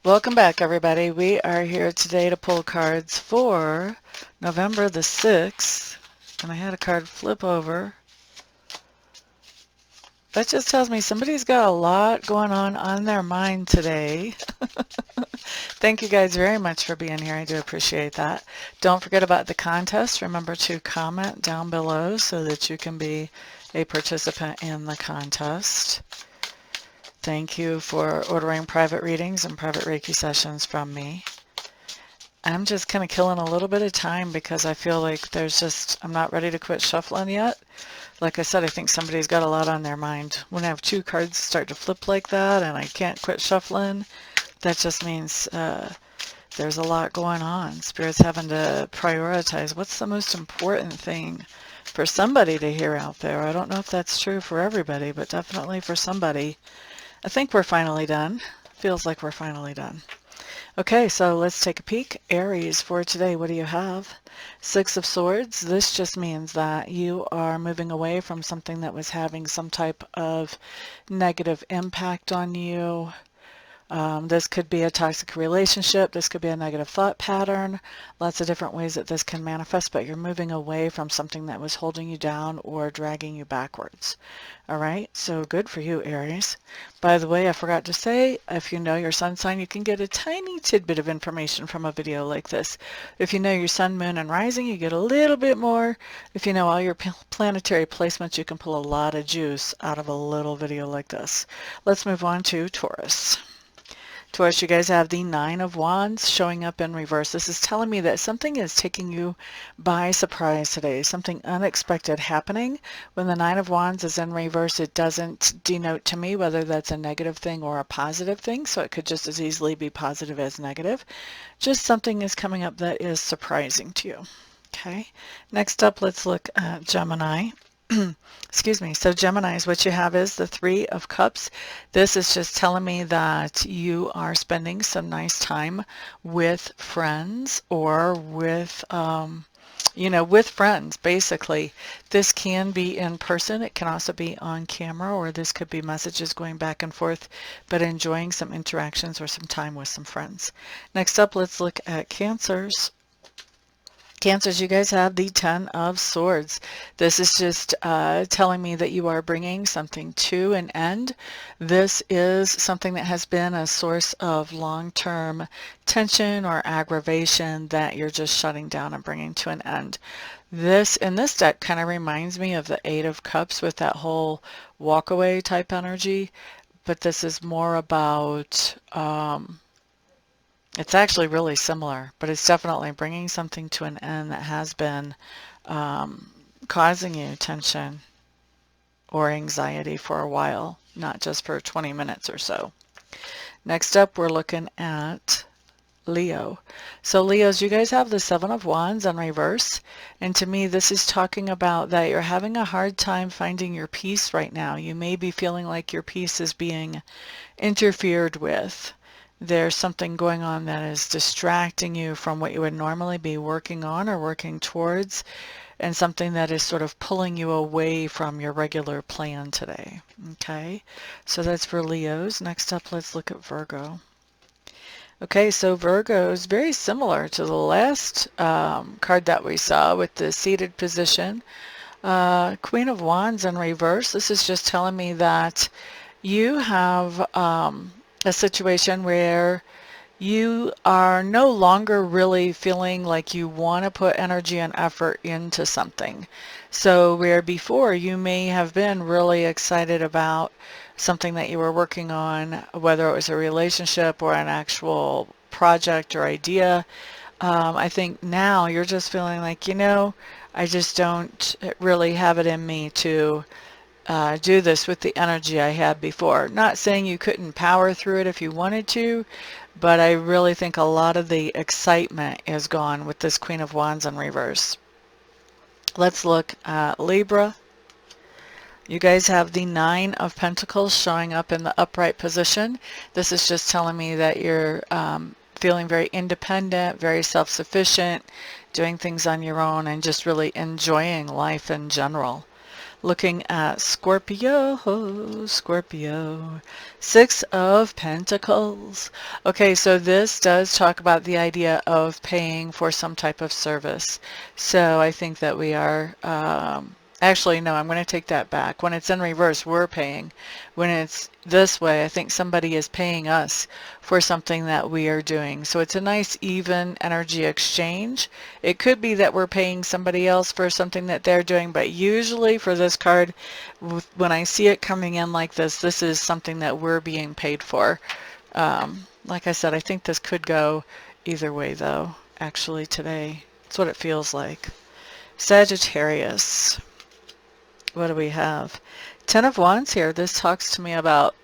Welcome back, everybody. We are here today to pull cards for November the 6th. And I had a card flip over. That just tells me somebody's got a lot going on their mind today. Thank you guys very much for being here. I do appreciate that. Don't forget about the contest. Remember to comment down below so that you can be a participant in the contest. Thank you for ordering private readings and private Reiki sessions from me. I'm just kind of killing a little bit of time because I feel like I'm not ready to quit shuffling yet. Like I said, I think somebody's got a lot on their mind. When I have two cards start to flip like that and I can't quit shuffling, that just means there's a lot going on. Spirit's having to prioritize what's the most important thing for somebody to hear out there. I don't know if that's true for everybody, but definitely for somebody. I think we're finally done. Feels like we're finally done. Okay, so let's take a peek. Aries, for today, what do you have? Six of Swords. This just means that you are moving away from something that was having some type of negative impact on you. This could be a toxic relationship. This could be a negative thought pattern. Lots of different ways that this can manifest, but you're moving away from something that was holding you down or dragging you backwards. All right, so good for you, Aries. By the way, I forgot to say, if you know your sun sign, you can get a tiny tidbit of information from a video like this. If you know your sun, moon, and rising, you get a little bit more. If you know all your planetary placements, you can pull a lot of juice out of a little video like this. Let's move on to Taurus. Taurus, you guys have the Nine of Wands showing up in reverse. This is telling me that something is taking you by surprise today, something unexpected happening. When the Nine of Wands is in reverse, it doesn't denote to me whether that's a negative thing or a positive thing, so it could just as easily be positive as negative. Just something is coming up that is surprising to you. Okay, next up, let's look at Gemini. Excuse me. So Geminis, what you have is the Three of Cups. This is just telling me that you are spending some nice time with friends or with, with friends, basically. This can be in person. It can also be on camera, or this could be messages going back and forth, but enjoying some interactions or some time with some friends. Next up, let's look at Cancers. Cancers, you guys have the Ten of Swords. This is just telling me that you are bringing something to an end. This is something that has been a source of long-term tension or aggravation that you're just shutting down and bringing to an end. This in this deck kind of reminds me of the Eight of Cups with that whole walk-away type energy, but this is more about it's actually really similar, but it's definitely bringing something to an end that has been causing you tension or anxiety for a while, not just for 20 minutes or so. Next up, we're looking at Leo. So Leos, you guys have the Seven of Wands in reverse, and to me this is talking about that you're having a hard time finding your peace right now. You may be feeling like your peace is being interfered with. There's something going on that is distracting you from what you would normally be working on or working towards, and something that is sort of pulling you away from your regular plan today. Okay, so that's for Leos. Next up, let's look at Virgo. Okay, so Virgo is very similar to the last card that we saw with the seated position. Queen of Wands in reverse. This is just telling me that you have a situation where you are no longer really feeling like you want to put energy and effort into something. So where before you may have been really excited about something that you were working on, whether it was a relationship or an actual project or idea, I think now you're just feeling like, I just don't really have it in me to do this with the energy I had before. Not saying you couldn't power through it if you wanted to, but I really think a lot of the excitement is gone with this Queen of Wands in reverse. Let's look at Libra. You guys have the Nine of Pentacles showing up in the upright position. This is just telling me that you're feeling very independent, very self-sufficient, doing things on your own, and just really enjoying life in general. Looking at Scorpio, Scorpio, Six of Pentacles. Okay, so this does talk about the idea of paying for some type of service. So I think that we are, actually, no, I'm going to take that back. When it's in reverse, we're paying. When it's this way, I think somebody is paying us for something that we are doing. So it's a nice, even energy exchange. It could be that we're paying somebody else for something that they're doing, but usually for this card, when I see it coming in like this is something that we're being paid for. Like I said, I think this could go either way, though, actually, today. That's what it feels like. Sagittarius. What do we have? Ten of Wands here. This talks to me about,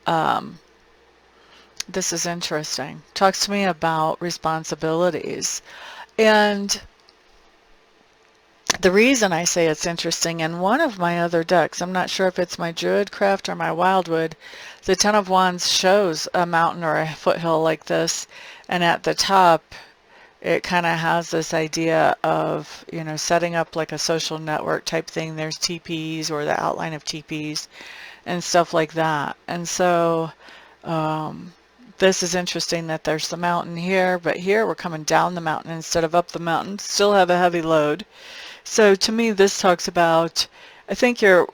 this is interesting. Talks to me about responsibilities. And the reason I say it's interesting, in one of my other decks, I'm not sure if it's my Druidcraft or my Wildwood, the Ten of Wands shows a mountain or a foothill like this, and at the top, it kind of has this idea of, you know, setting up like a social network type thing. There's teepees or the outline of teepees and stuff like that. And so this is interesting that there's the mountain here, but here we're coming down the mountain instead of up the mountain. Still have a heavy load. So to me, this talks about, I think you're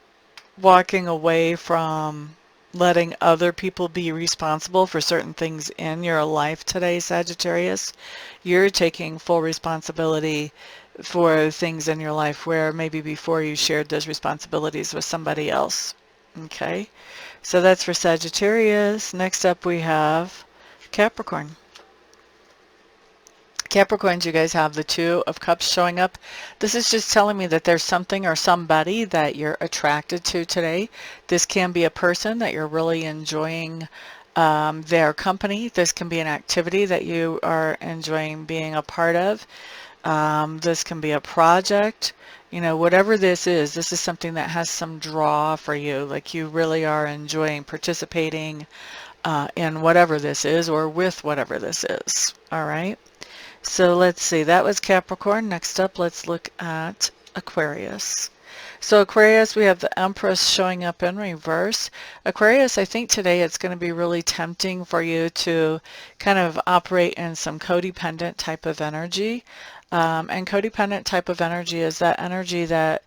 walking away from letting other people be responsible for certain things in your life today, Sagittarius. You're taking full responsibility for things in your life where maybe before you shared those responsibilities with somebody else. Okay, so that's for Sagittarius. Next up we have Capricorn. Capricorns, you guys have the Two of Cups showing up. This is just telling me that there's something or somebody that you're attracted to today. This can be a person that you're really enjoying their company. This can be an activity that you are enjoying being a part of. This can be a project. You know, whatever this is something that has some draw for you. Like you really are enjoying participating in whatever this is or with whatever this is. All right. So let's see, that was Capricorn. Next up, let's look at Aquarius. So Aquarius, we have the Empress showing up in reverse. Aquarius, I think today it's going to be really tempting for you to kind of operate in some codependent type of energy. And codependent type of energy is that energy that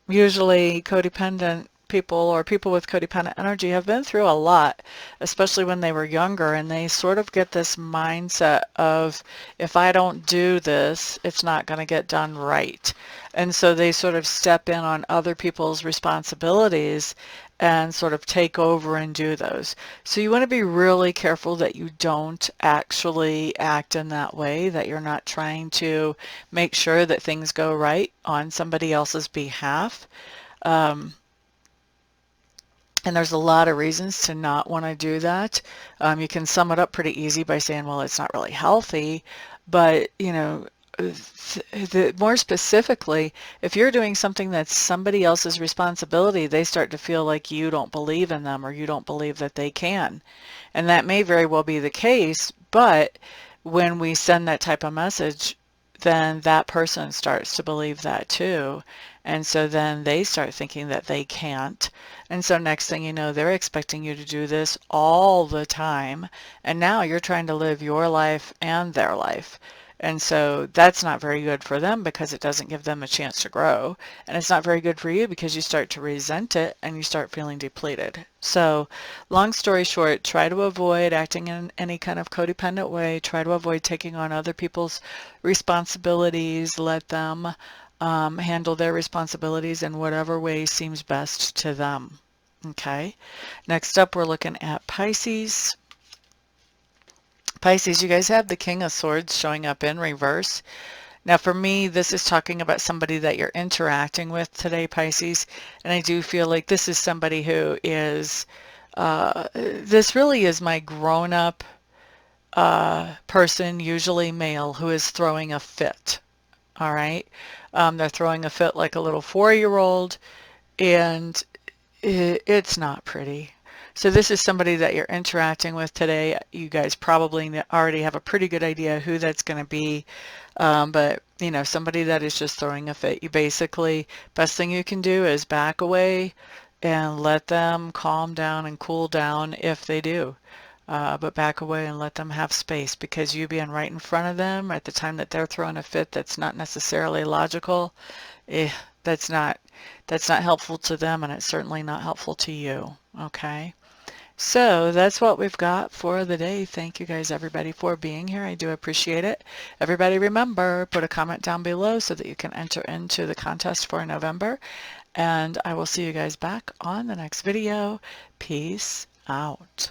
usually codependent people or people with codependent energy have been through a lot, especially when they were younger, and they sort of get this mindset of, if I don't do this, it's not going to get done right. And so they sort of step in on other people's responsibilities and sort of take over and do those. So you want to be really careful that you don't actually act in that way, that you're not trying to make sure that things go right on somebody else's behalf. And there's a lot of reasons to not want to do that. You can sum it up pretty easy by saying, well, it's not really healthy. But, you know, more specifically, if you're doing something that's somebody else's responsibility, they start to feel like you don't believe in them or you don't believe that they can. And that may very well be the case, but when we send that type of message, then that person starts to believe that too. And so then they start thinking that they can't. And so next thing you know, they're expecting you to do this all the time. And now you're trying to live your life and their life. And so that's not very good for them because it doesn't give them a chance to grow. And it's not very good for you because you start to resent it and you start feeling depleted. So long story short, try to avoid acting in any kind of codependent way. Try to avoid taking on other people's responsibilities. Let them handle their responsibilities in whatever way seems best to them. Okay. Next up, we're looking at Pisces. Pisces, you guys have the King of Swords showing up in reverse. Now for me, this is talking about somebody that you're interacting with today, Pisces. And I do feel like this is somebody who is, this really is my grown-up person, usually male, who is throwing a fit. All right. They're throwing a fit like a little 4-year-old, and it's not pretty. So this is somebody that you're interacting with today. You guys probably already have a pretty good idea who that's going to be. But, you know, somebody that is just throwing a fit. You basically, best thing you can do is back away and let them calm down and cool down if they do. But back away and let them have space, because you being right in front of them at the time that they're throwing a fit that's not necessarily logical, eh, that's not helpful to them, and it's certainly not helpful to you. Okay. So that's what we've got for the day. Thank you guys, everybody, for being here. I do appreciate it. Everybody, remember, put a comment down below so that you can enter into the contest for November. And I will see you guys back on the next video. Peace out.